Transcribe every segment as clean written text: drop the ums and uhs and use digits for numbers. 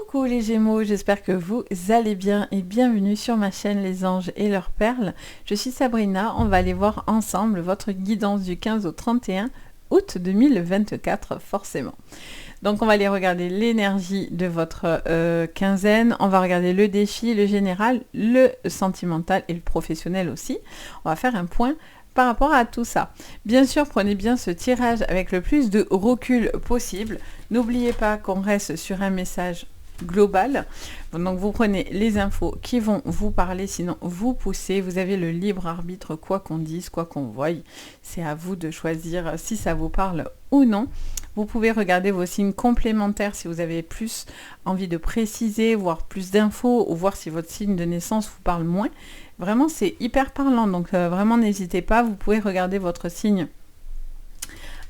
Coucou les Gémeaux, j'espère que vous allez bien et bienvenue sur ma chaîne Les Anges et leurs perles. Je suis Sabrina, on va aller voir ensemble votre guidance du 15 au 31 août 2024 forcément. Donc on va aller regarder l'énergie de votre quinzaine, on va regarder le défi, le général, le sentimental et le professionnel aussi. On va faire un point par rapport à tout ça. Bien sûr, prenez bien ce tirage avec le plus de recul possible. N'oubliez pas qu'on reste sur un message global. Donc vous prenez les infos qui vont vous parler, sinon vous poussez. Vous avez le libre arbitre, quoi qu'on dise, quoi qu'on voie. C'est à vous de choisir si ça vous parle ou non. Vous pouvez regarder vos signes complémentaires si vous avez plus envie de préciser, voir plus d'infos ou voir si votre signe de naissance vous parle moins. Vraiment, c'est hyper parlant, donc vraiment n'hésitez pas. Vous pouvez regarder votre signe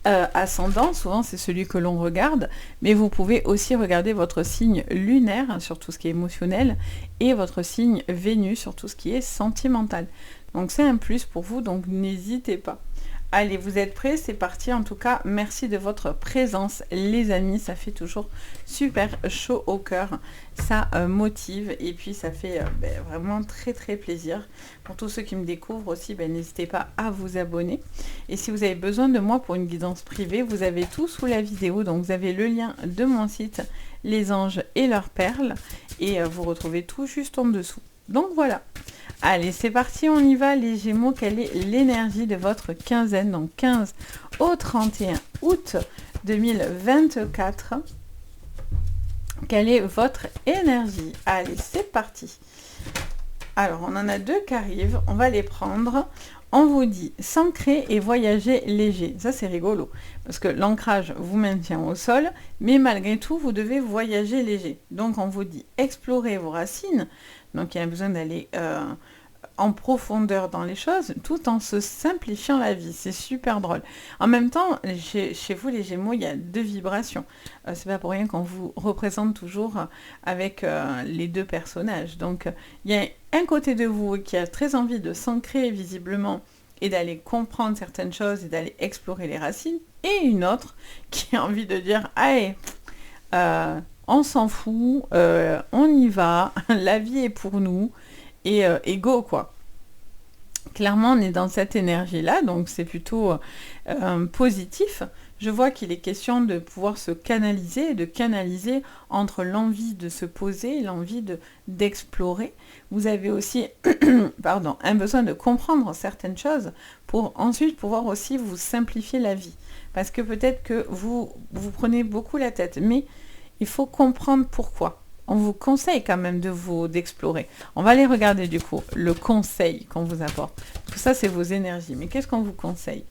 ascendant, souvent c'est celui que l'on regarde, mais vous pouvez aussi regarder votre signe lunaire sur tout ce qui est émotionnel et votre signe Vénus sur tout ce qui est sentimental. Donc c'est un plus pour vous, donc n'hésitez pas. Allez, vous êtes prêts? C'est parti. En tout cas, merci de votre présence, les amis. Ça fait toujours super chaud au cœur. Ça motive et puis ça fait vraiment très très plaisir. Pour tous ceux qui me découvrent aussi, n'hésitez pas à vous abonner. Et si vous avez besoin de moi pour une guidance privée, vous avez tout sous la vidéo. Donc vous avez le lien de mon site, Les Anges et leurs perles. Et vous retrouvez tout juste en dessous. Donc voilà. Allez, c'est parti, on y va les Gémeaux. Quelle est l'énergie de votre quinzaine, donc 15 au 31 août 2024? Quelle est votre énergie? Allez, c'est parti. Alors, on en a deux qui arrivent, on va les prendre. On vous dit s'ancrer et voyager léger. Ça, c'est rigolo, parce que l'ancrage vous maintient au sol, mais malgré tout, vous devez voyager léger. Donc, on vous dit explorer vos racines. Donc, il y a besoin d'aller en profondeur dans les choses, tout en se simplifiant la vie. C'est super drôle. En même temps, chez vous, les Gémeaux, il y a deux vibrations. C'est pas pour rien qu'on vous représente toujours avec les deux personnages. Donc, il y a un côté de vous qui a très envie de s'ancrer visiblement et d'aller comprendre certaines choses et d'aller explorer les racines, et une autre qui a envie de dire « Allez, on s'en fout, on y va, la vie est pour nous ». Et go quoi. Clairement on est dans cette énergie là, donc c'est plutôt positif. Je vois qu'il est question de pouvoir se canaliser, de canaliser entre l'envie de se poser et l'envie d'explorer. Vous avez aussi pardon, un besoin de comprendre certaines choses pour ensuite pouvoir aussi vous simplifier la vie, parce que peut-être que vous prenez beaucoup la tête, mais il faut comprendre pourquoi. On vous conseille quand même d'explorer. On va aller regarder du coup le conseil qu'on vous apporte. Tout ça, c'est vos énergies. Mais qu'est-ce qu'on vous conseille?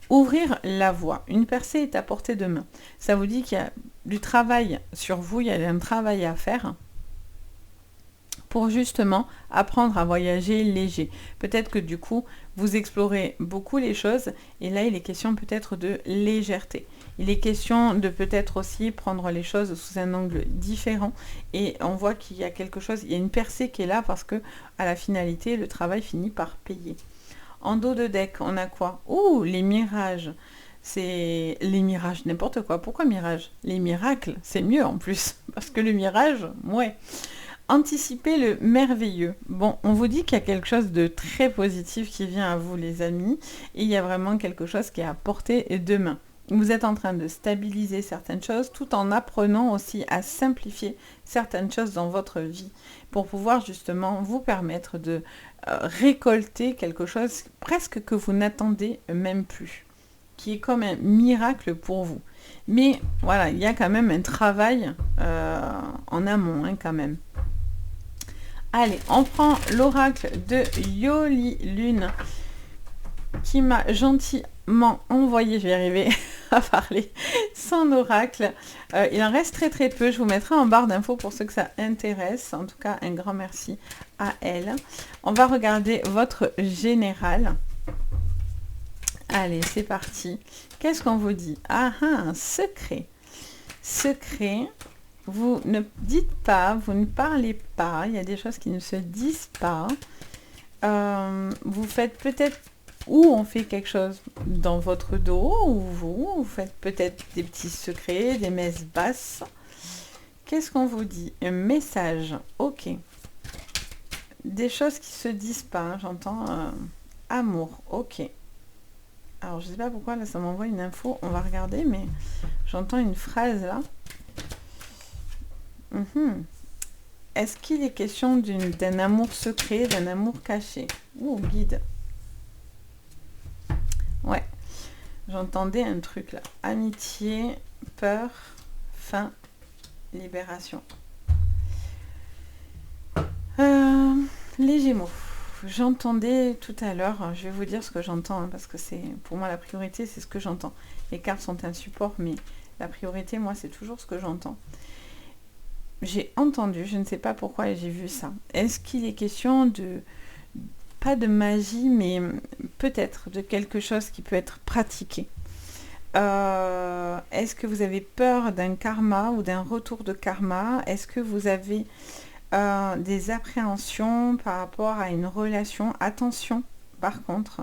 Ouvrir la voie. Une percée est à portée de main. Ça vous dit qu'il y a du travail sur vous, il y a un travail à faire pour justement apprendre à voyager léger. Peut-être que du coup, vous explorez beaucoup les choses et là, il est question peut-être de légèreté. Il est question de peut-être aussi prendre les choses sous un angle différent et on voit qu'il y a quelque chose, il y a une percée qui est là parce que à la finalité, le travail finit par payer. En dos de deck, on a quoi? Ouh, les mirages. C'est les mirages, n'importe quoi. Pourquoi mirage? Les miracles, c'est mieux en plus parce que le mirage, ouais. Anticiper le merveilleux. Bon, on vous dit qu'il y a quelque chose de très positif qui vient à vous, les amis, et il y a vraiment quelque chose qui est à portée de main. Vous êtes en train de stabiliser certaines choses tout en apprenant aussi à simplifier certaines choses dans votre vie pour pouvoir justement vous permettre de récolter quelque chose presque que vous n'attendez même plus, qui est comme un miracle pour vous. Mais voilà, il y a quand même un travail en amont quand même. Allez, on prend l'oracle de Yoli Lune qui m'a gentiment envoyé, je vais arriver à parler, son oracle. Il en reste très très peu, je vous mettrai en barre d'infos pour ceux que ça intéresse. En tout cas, un grand merci à elle. On va regarder votre général. Allez, c'est parti. Qu'est-ce qu'on vous dit? Ah, un secret. Secret. Vous ne dites pas, vous ne parlez pas. Il y a des choses qui ne se disent pas. Vous faites peut-être, ou on fait quelque chose dans votre dos, ou vous faites peut-être des petits secrets, des messes basses. Qu'est-ce qu'on vous dit? Un message. Ok. Des choses qui se disent pas. Hein, j'entends amour. Ok. Alors, je sais pas pourquoi, là, ça m'envoie une info. On va regarder, mais j'entends une phrase, là. Est-ce qu'il est question d'un amour secret, d'un amour caché? Ou guide. Ouais. J'entendais un truc, là. Amitié, peur, fin, libération. Les Gémeaux. J'entendais tout à l'heure, je vais vous dire ce que j'entends, hein, parce que c'est pour moi la priorité, c'est ce que j'entends. Les cartes sont un support, mais la priorité, moi, c'est toujours ce que j'entends. J'ai entendu, je ne sais pas pourquoi j'ai vu ça. Est-ce qu'il est question de, pas de magie, mais peut-être de quelque chose qui peut être pratiqué? Est-ce que vous avez peur d'un karma ou d'un retour de karma? Est-ce que vous avez des appréhensions par rapport à une relation? Attention, par contre,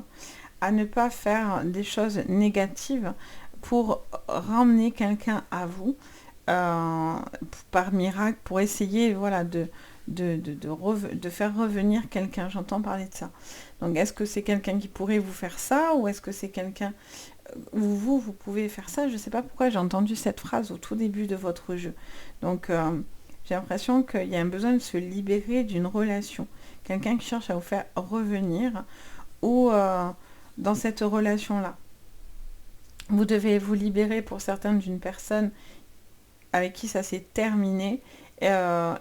à ne pas faire des choses négatives pour ramener quelqu'un à vous par miracle, pour essayer voilà, de faire revenir quelqu'un. J'entends parler de ça. Donc, est-ce que c'est quelqu'un qui pourrait vous faire ça, ou est-ce que c'est quelqu'un où vous pouvez faire ça? Je ne sais pas pourquoi j'ai entendu cette phrase au tout début de votre jeu. Donc, j'ai l'impression qu'il y a un besoin de se libérer d'une relation. Quelqu'un qui cherche à vous faire revenir, ou dans cette relation-là. Vous devez vous libérer pour certains d'une personne avec qui ça s'est terminé, et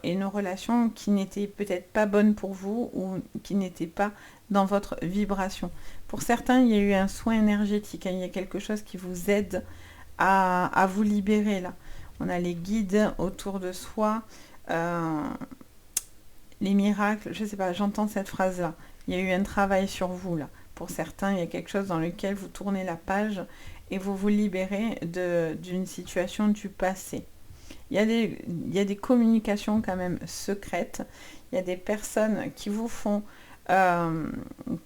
une relation qui n'était peut-être pas bonne pour vous, ou qui n'était pas dans votre vibration. Pour certains, il y a eu un soin énergétique, hein, il y a quelque chose qui vous aide à vous libérer là. On a les guides autour de soi, les miracles, je ne sais pas, j'entends cette phrase-là. Il y a eu un travail sur vous là. Pour certains, il y a quelque chose dans lequel vous tournez la page et vous vous libérez d'une situation du passé. Il y a des communications quand même secrètes. Il y a des personnes qui vous font,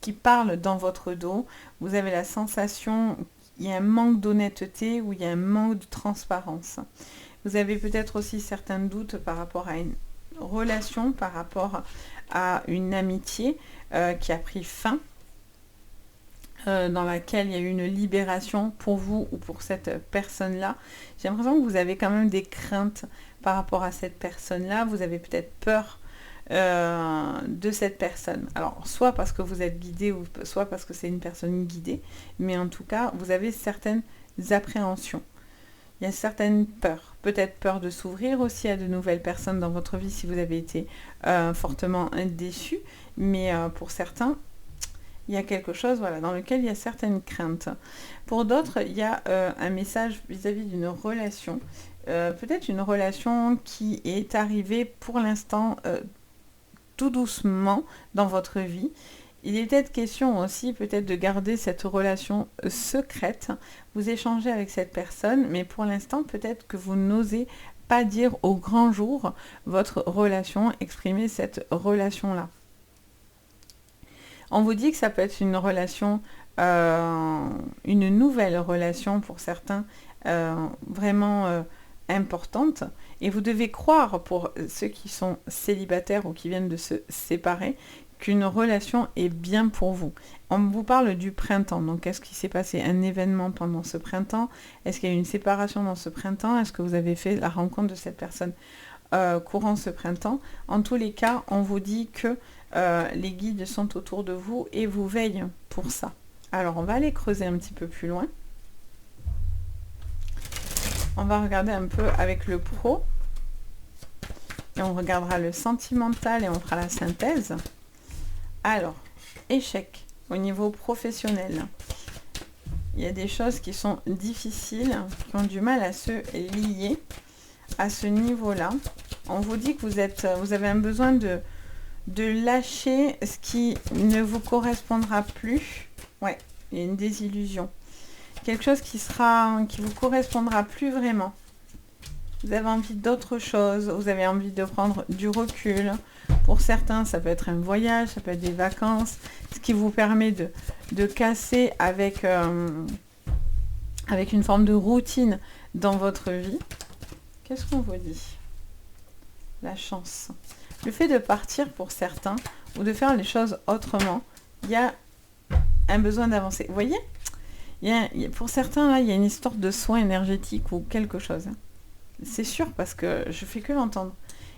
qui parlent dans votre dos. Vous avez la sensation qu'il y a un manque d'honnêteté, ou il y a un manque de transparence. Vous avez peut-être aussi certains doutes par rapport à une relation, par rapport à une amitié qui a pris fin, dans laquelle il y a eu une libération pour vous ou pour cette personne-là. J'ai l'impression que vous avez quand même des craintes par rapport à cette personne-là. Vous avez peut-être peur de cette personne. Alors, soit parce que vous êtes guidé, ou soit parce que c'est une personne guidée, mais en tout cas, vous avez certaines appréhensions. Il y a certaines peurs. Peut-être peur de s'ouvrir aussi à de nouvelles personnes dans votre vie si vous avez été fortement déçu. Mais pour certains, il y a quelque chose voilà, dans lequel il y a certaines craintes. Pour d'autres, il y a un message vis-à-vis d'une relation. Peut-être une relation qui est arrivée pour l'instant tout doucement dans votre vie. Il est peut-être question aussi peut-être de garder cette relation secrète. Vous échangez avec cette personne, mais pour l'instant, peut-être que vous n'osez pas dire au grand jour votre relation, exprimer cette relation-là. On vous dit que ça peut être une relation, une nouvelle relation pour certains, vraiment importante. Et vous devez croire, pour ceux qui sont célibataires ou qui viennent de se séparer, qu'une relation est bien pour vous. On vous parle du printemps. Donc, est-ce qu'il s'est passé un événement pendant ce printemps? Est-ce qu'il y a eu une séparation dans ce printemps? Est-ce que vous avez fait la rencontre de cette personne courant ce printemps? En tous les cas, on vous dit que les guides sont autour de vous et vous veillent pour ça. Alors, on va aller creuser un petit peu plus loin. On va regarder un peu avec le pro. Et on regardera le sentimental et on fera la synthèse. Alors, échec au niveau professionnel. Il y a des choses qui sont difficiles, qui ont du mal à se lier à ce niveau-là. On vous dit que vous avez un besoin de lâcher ce qui ne vous correspondra plus. Ouais, il y a une désillusion. Quelque chose qui vous correspondra plus vraiment. Vous avez envie d'autre chose, vous avez envie de prendre du recul. Pour certains, ça peut être un voyage, ça peut être des vacances, ce qui vous permet de casser avec une forme de routine dans votre vie. Qu'est-ce qu'on vous dit? la chance. Le fait de partir pour certains, ou de faire les choses autrement, il y a un besoin d'avancer. Vous voyez, pour certains, là, il y a une histoire de soin énergétique ou quelque chose. Hein. C'est sûr, parce que je fais que l'entendre.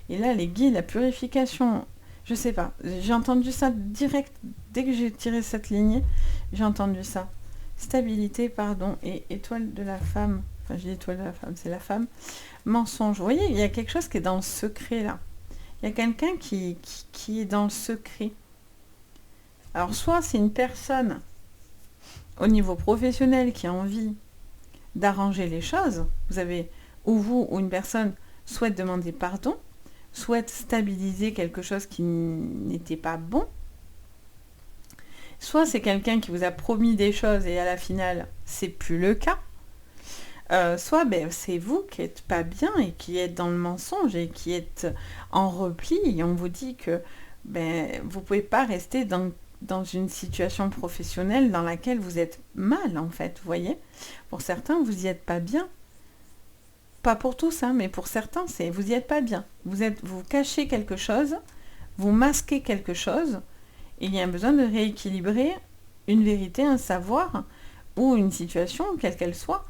Et là, les guides, la purification, je sais pas. J'ai entendu ça direct, dès que j'ai tiré cette lignée, j'ai entendu ça. Stabilité, pardon, et étoile de la femme. Enfin, je dis étoile de la femme, c'est la femme. Mensonge. Vous voyez, il y a quelque chose qui est dans le secret, là. Il y a quelqu'un qui est dans le secret. Alors, soit c'est une personne au niveau professionnel qui a envie d'arranger les choses. Vous avez, ou une personne souhaite demander pardon, souhaite stabiliser quelque chose qui n'était pas bon. Soit c'est quelqu'un qui vous a promis des choses et à la finale, c'est plus le cas. Soit c'est vous qui n'êtes pas bien et qui êtes dans le mensonge et qui êtes en repli et on vous dit que vous ne pouvez pas rester dans une situation professionnelle dans laquelle vous êtes mal en fait, vous voyez. Pour certains, vous n'y êtes pas bien. Pas pour tous, hein, mais pour certains, vous n'y êtes pas bien. Vous cachez quelque chose, vous masquez quelque chose, et il y a un besoin de rééquilibrer une vérité, un savoir, ou une situation, quelle qu'elle soit.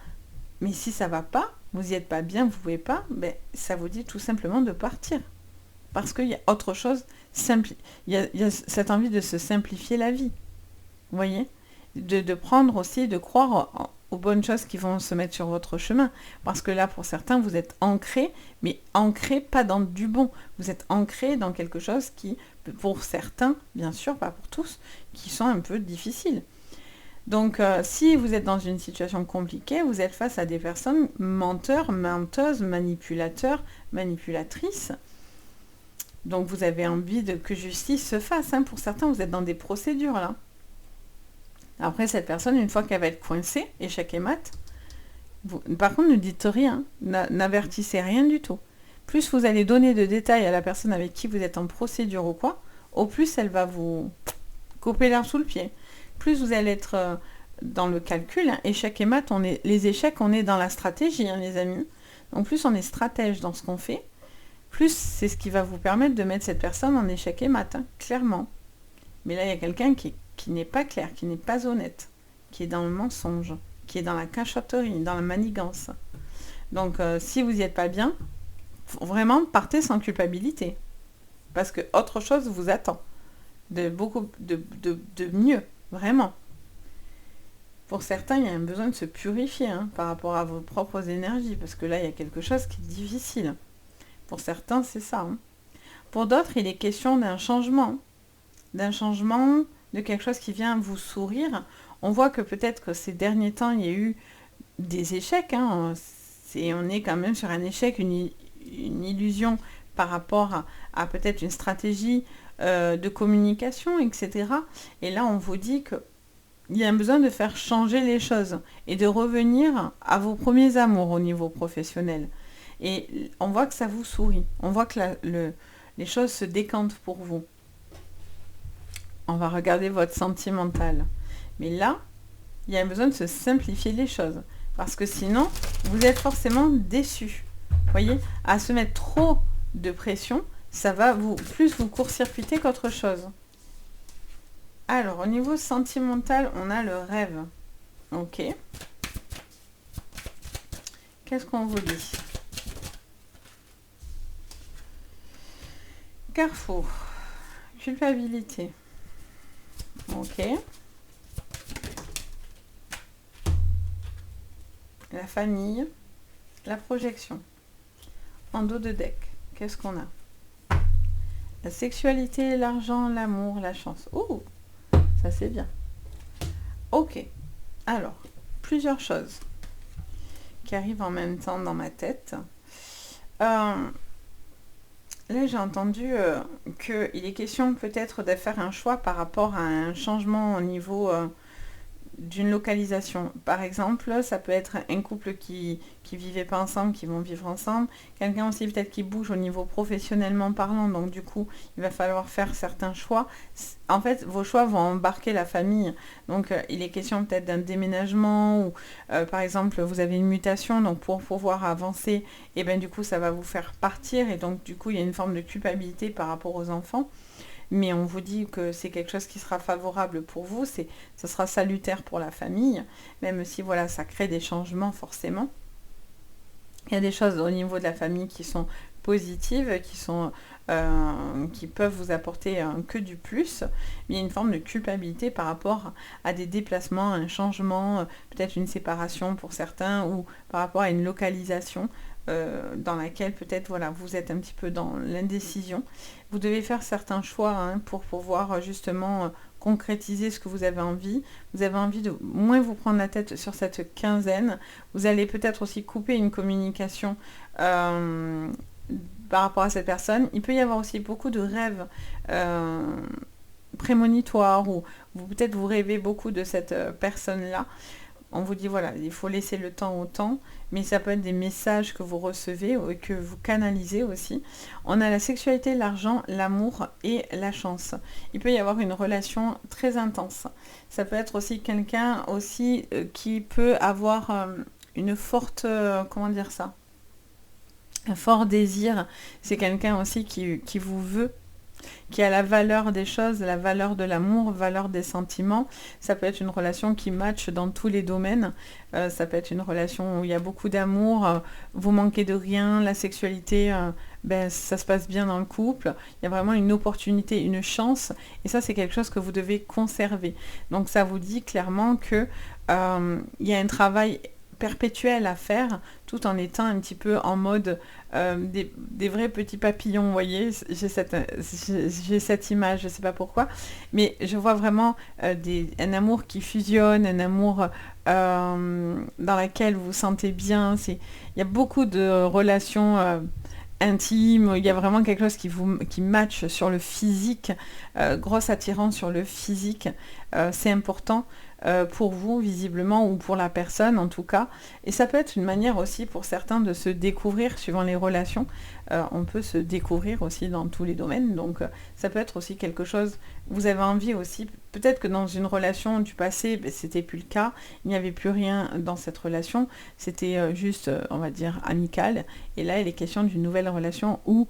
Mais si ça va pas, vous n'y êtes pas bien, vous ne pouvez pas, ça vous dit tout simplement de partir. Parce qu'il y a autre chose, il y a cette envie de se simplifier la vie. Vous voyez, de prendre aussi, de croire aux bonnes choses qui vont se mettre sur votre chemin. Parce que là, pour certains, vous êtes ancrés, mais ancrés pas dans du bon. Vous êtes ancrés dans quelque chose qui, pour certains, bien sûr, pas pour tous, qui sont un peu difficiles. Donc, si vous êtes dans une situation compliquée, vous êtes face à des personnes menteurs, menteuses, manipulateurs, manipulatrices. Donc, vous avez envie que justice se fasse. Hein. Pour certains, vous êtes dans des procédures, là. Après, cette personne, une fois qu'elle va être coincée, échec et mat, par contre, ne dites rien, n'avertissez rien du tout. Plus vous allez donner de détails à la personne avec qui vous êtes en procédure ou quoi, au plus elle va vous couper l'herbe sous le pied. Plus vous allez être dans le calcul, hein, échec et mat, les échecs, on est dans la stratégie, hein, les amis. Donc plus on est stratège dans ce qu'on fait, plus c'est ce qui va vous permettre de mettre cette personne en échec et mat, hein, clairement. Mais là, il y a quelqu'un qui n'est pas clair, qui n'est pas honnête, qui est dans le mensonge, qui est dans la cachotterie, dans la manigance. Donc, si vous n'y êtes pas bien, vraiment, partez sans culpabilité. Parce que autre chose vous attend. Beaucoup de mieux, vraiment. Pour certains, il y a un besoin de se purifier par rapport à vos propres énergies, parce que là, il y a quelque chose qui est difficile. Pour certains, c'est ça. Hein. Pour d'autres, il est question d'un changement, de quelque chose qui vient vous sourire. On voit que peut-être que ces derniers temps, il y a eu des échecs. Hein. On est quand même sur un échec, une illusion par rapport à peut-être une stratégie de communication, etc. Et là, on vous dit qu'il y a un besoin de faire changer les choses et de revenir à vos premiers amours au niveau professionnel. Et on voit que ça vous sourit. On voit que les choses se décantent pour vous. On va regarder votre sentimental. Mais là, il y a un besoin de se simplifier les choses. Parce que sinon, vous êtes forcément déçu. Vous voyez, à se mettre trop de pression, ça va plus vous court-circuiter qu'autre chose. Alors, au niveau sentimental, on a le rêve. Ok. Qu'est-ce qu'on vous dit? Carrefour. Culpabilité. Ok. La famille. La projection. En dos de deck, qu'est-ce qu'on a? La sexualité, l'argent, l'amour, la chance. Oh, ça c'est bien. Ok. Alors, plusieurs choses qui arrivent en même temps dans ma tête. Là, j'ai entendu qu'il est question peut-être de faire un choix par rapport à un changement au niveau d'une localisation. Par exemple, ça peut être un couple qui vivait pas ensemble, qui vont vivre ensemble. Quelqu'un aussi peut-être qui bouge au niveau professionnellement parlant, donc du coup, il va falloir faire certains choix. En fait, vos choix vont embarquer la famille. Donc, il est question peut-être d'un déménagement ou, par exemple, vous avez une mutation, donc pour pouvoir avancer, et bien du coup, ça va vous faire partir, et donc du coup, il y a une forme de culpabilité par rapport aux enfants. Mais on vous dit que c'est quelque chose qui sera favorable pour vous, ça sera salutaire pour la famille, même si voilà, ça crée des changements forcément. Il y a des choses au niveau de la famille qui sont positives, qui peuvent vous apporter que du plus. Mais il y a une forme de culpabilité par rapport à des déplacements, un changement, peut-être une séparation pour certains, ou par rapport à une localisation dans laquelle peut-être voilà, vous êtes un petit peu dans l'indécision. Vous devez faire certains choix pour pouvoir justement concrétiser ce que vous avez envie. Vous avez envie de moins vous prendre la tête sur cette quinzaine. Vous allez peut-être aussi couper une communication par rapport à cette personne. Il peut y avoir aussi beaucoup de rêves prémonitoires, ou peut-être vous rêvez beaucoup de cette personne-là. On vous dit voilà, il faut laisser le temps au temps, mais ça peut être des messages que vous recevez et que vous canalisez aussi. On a la sexualité, l'argent, l'amour et la chance. Il peut y avoir une relation très intense. Ça peut être aussi quelqu'un aussi qui peut avoir une forte, comment dire ça, un fort désir. C'est quelqu'un aussi qui vous veut, qui a la valeur des choses, la valeur de l'amour, valeur des sentiments. Ça peut être une relation qui matche dans tous les domaines. Ça peut être une relation où il y a beaucoup d'amour, vous manquez de rien, la sexualité, ça se passe bien dans le couple. Il y a vraiment une opportunité, une chance. Et ça, c'est quelque chose que vous devez conserver. Donc ça vous dit clairement que il y a un travail perpétuel à faire, tout en étant un petit peu en mode des vrais petits papillons, vous voyez, j'ai cette image, je ne sais pas pourquoi, mais je vois vraiment un amour qui fusionne, un amour dans lequel vous vous sentez bien. Il y a beaucoup de relations intime, il y a vraiment quelque chose qui match sur le physique, grosse attirance sur le physique, c'est important pour vous visiblement, ou pour la personne en tout cas, et ça peut être une manière aussi pour certains de se découvrir suivant les relations. On peut se découvrir aussi dans tous les domaines, donc ça peut être aussi quelque chose, vous avez envie aussi, peut-être que dans une relation du passé, c'était plus le cas, il n'y avait plus rien dans cette relation, c'était juste, on va dire, amical, et là il est question d'une nouvelle relation où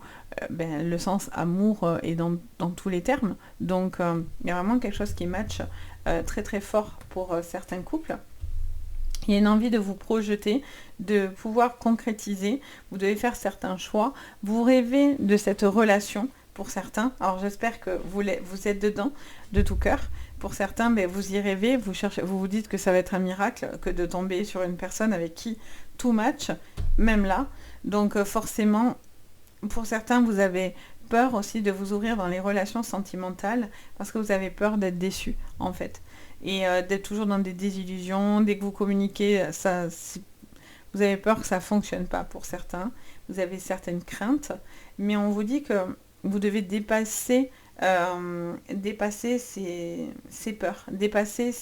le sens amour est dans tous les termes, donc il y a vraiment quelque chose qui match très très fort pour certains couples. Il y a une envie de vous projeter, de pouvoir concrétiser, vous devez faire certains choix, vous rêvez de cette relation pour certains, alors j'espère que vous êtes dedans de tout cœur. Pour certains, vous y rêvez, vous vous dites que ça va être un miracle, que de tomber sur une personne avec qui tout match, même là, donc forcément, pour certains, vous avez peur aussi de vous ouvrir dans les relations sentimentales, parce que vous avez peur d'être déçu, en fait. Et d'être toujours dans des désillusions, dès que vous communiquez, vous avez peur que ça ne fonctionne pas pour certains. Vous avez certaines craintes, mais on vous dit que vous devez dépasser ces peurs, dépasser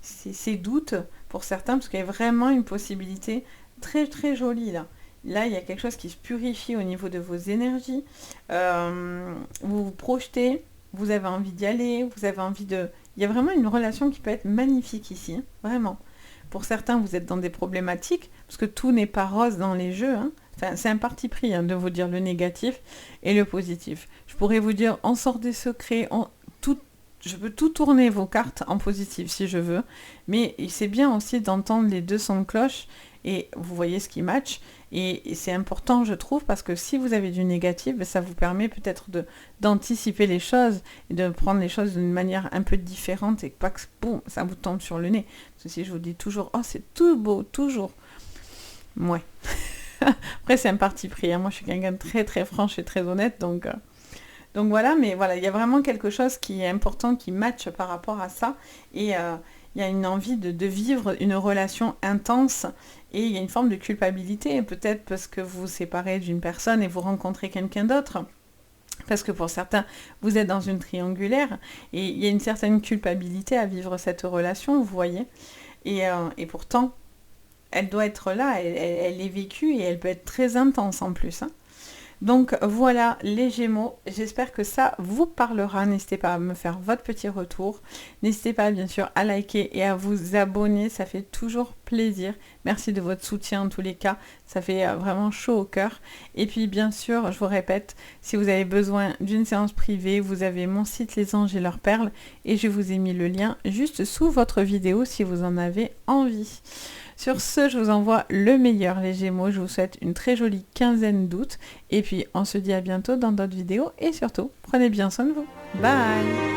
ces doutes pour certains, parce qu'il y a vraiment une possibilité très très jolie là. Là, il y a quelque chose qui se purifie au niveau de vos énergies. Vous vous projetez, vous avez envie d'y aller, vous avez envie de... Il y a vraiment une relation qui peut être magnifique ici, vraiment. Pour certains, vous êtes dans des problématiques, parce que tout n'est pas rose dans les jeux. Enfin, c'est un parti pris de vous dire le négatif et le positif. Je pourrais vous dire, on sort des secrets, je peux tout tourner vos cartes en positif si je veux, mais c'est bien aussi d'entendre les deux sons de cloche, et vous voyez ce qui match, et c'est important je trouve, parce que si vous avez du négatif, ça vous permet peut-être d'anticiper les choses, et de prendre les choses d'une manière un peu différente, et pas que boum, ça vous tombe sur le nez. Parce que si je vous dis toujours, oh c'est tout beau, toujours, ouais. Après c'est un parti pris, moi je suis quelqu'un de très très franche et très honnête, donc voilà, mais voilà, il y a vraiment quelque chose qui est important, qui match par rapport à ça, et il y a une envie de vivre une relation intense, et il y a une forme de culpabilité, peut-être parce que vous vous séparez d'une personne et vous rencontrez quelqu'un d'autre. Parce que pour certains, vous êtes dans une triangulaire et il y a une certaine culpabilité à vivre cette relation, vous voyez. Et pourtant, elle doit être là, elle est vécue et elle peut être très intense en plus, hein. Donc voilà les Gémeaux, j'espère que ça vous parlera, n'hésitez pas à me faire votre petit retour, n'hésitez pas bien sûr à liker et à vous abonner, ça fait toujours plaisir, merci de votre soutien en tous les cas, ça fait vraiment chaud au cœur, et puis bien sûr je vous répète, si vous avez besoin d'une séance privée, vous avez mon site Les Anges et leurs perles, et je vous ai mis le lien juste sous votre vidéo si vous en avez envie. Sur ce, je vous envoie le meilleur les Gémeaux, je vous souhaite une très jolie quinzaine d'août et puis on se dit à bientôt dans d'autres vidéos et surtout, prenez bien soin de vous. Bye!